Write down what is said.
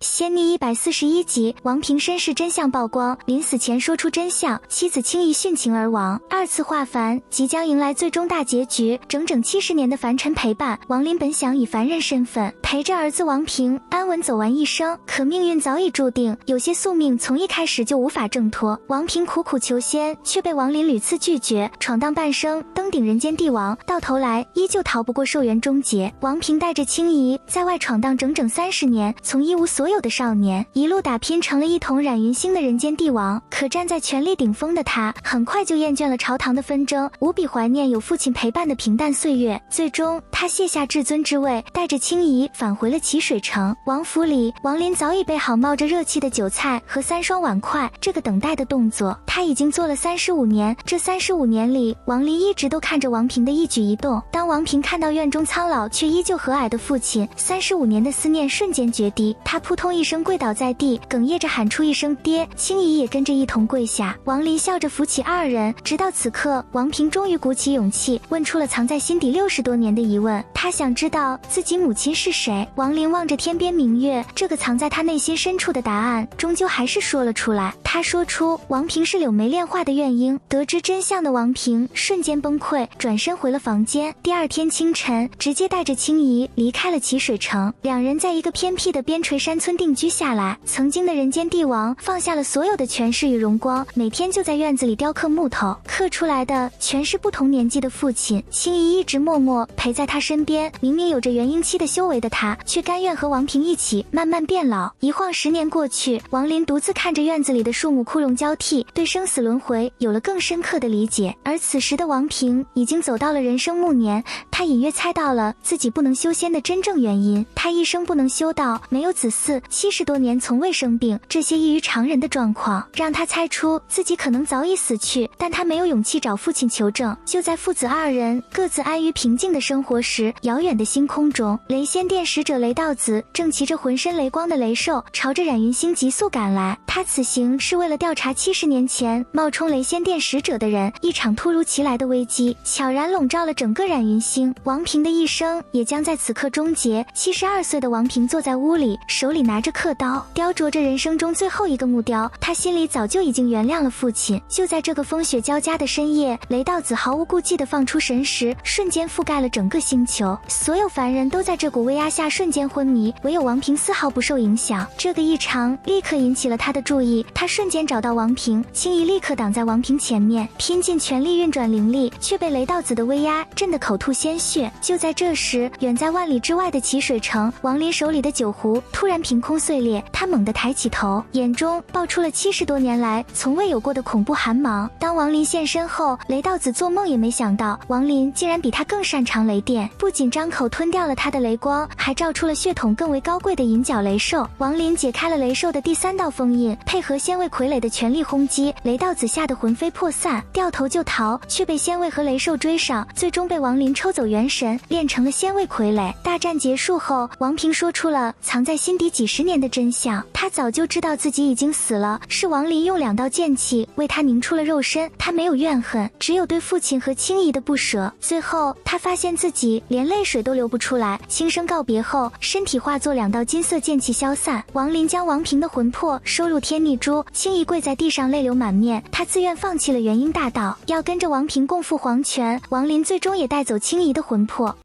仙逆141集，王平身世真相曝光，临死前说出真相，妻子轻易殉情而亡。二次化凡即将迎来最终大结局，整整70年的凡尘陪伴，王林本想以凡人身份陪着儿子王平安稳走完一生，可命运早已注定，有些宿命从一开始就无法挣脱。王平苦苦求仙，却被王林屡次拒绝，闯荡半生，登顶人间帝王，到头来依旧逃不过寿元终结。王平带着青怡在外闯荡整整30年，从一无所有的少年一路打拼成了一统冉云星的人间帝王。可站在权力顶峰的他，很快就厌倦了朝堂的纷争，无比怀念有父亲陪伴的平淡岁月。最终他卸下至尊之位，带着青怡返回了齐水城。王府里，王林早已备好冒着热气的酒菜和3双碗筷，这个等待的动作他已经做了35年。这35年里，王林一直都看着王平的一举一动。当王平看到院中苍老却依旧和蔼的父亲，35年的思念瞬间决堤，他扑通一声跪倒在地，哽咽着喊出一声爹，青怡也跟着一同跪下。王林笑着扶起二人，直到此刻，王平终于鼓起勇气问出了藏在心底60多年的疑问，他想知道自己母亲是谁。王林望着天边明月，这个藏在他内心深处的答案终究还是说了出来。他说出王平是柳眉炼化的怨婴。得知真相的王平瞬间崩溃，转身回了房间。第二天清晨，直接带着青怡离开了齐水城，两人在一个偏僻的边陲山村定居下来。曾经的人间帝王放下了所有的权势与荣光，每天就在院子里雕刻木头，刻出来的全是不同年纪的父亲。青怡一直默默陪在他身边，明明有着元婴期的修为的他，却甘愿和王平一起慢慢变老。一晃10年过去，王林独自看着院子里的树木枯荣交替，对生死轮回有了更深刻的理解。而此时的王平已经走到了人生暮年，他隐约猜到了自己不能修仙的真正原因。他一生不能修道，没有子嗣，70多年从未生病，这些异于常人的状况让他猜出自己可能早已死去，但他没有勇气找父亲求证。就在父子二人各自安于平静的生活时，遥远的星空中，雷仙殿使者雷道子正骑着浑身雷光的雷兽朝着冉云星急速赶来。他此行是为了调查70年前冒充雷仙殿使者的人。一场突如其来的危机悄然笼罩了整个冉云星，王平的一生也将在此刻终结。72岁的王平坐在屋里，手里拿着刻刀，雕琢着人生中最后一个木雕。他心里早就已经原谅了父亲。就在这个风雪交加的深夜，雷道子毫无顾忌地放出神识，瞬间覆盖了整个星球，所有凡人都在这股威压下瞬间昏迷，唯有王平丝毫不受影响。这个异常立刻引起了他的注意，他瞬间找到王平，轻易立刻挡在王平前面，拼尽全力运转灵力，却被雷道子的威压震得口吐鲜血。就在这时，远在万里之外的齐水城，王林手里的酒壶突然凭空碎裂，他猛地抬起头，眼中爆出了70多年来从未有过的恐怖寒芒。当王林现身后，雷道子做梦也没想到王林竟然比他更擅长雷电，不仅张口吞掉了他的雷光，还照出了血统更为高贵的银角雷兽。王林解开了雷兽的第3道封印，配合仙卫傀儡的全力轰击，雷道子吓得魂飞魄散，掉头就逃，却被仙卫和雷兽追上，最终被王林抽走元神，练成了仙卫傀儡。大战结束后，王平说出了藏在心底几10年的真相。他早就知道自己已经死了，是王林用2道剑气为他凝出了肉身。他没有怨恨，只有对父亲和青怡的不舍。最后他发现自己连泪水都流不出来，轻声告别后，身体化作2道金色剑气消散。王林将王平的魂魄收入天逆珠，青怡跪在地上泪流满面，他自愿放弃了元婴大道，要跟着王平共赴黄泉。王林最终也带走青怡的魂魄，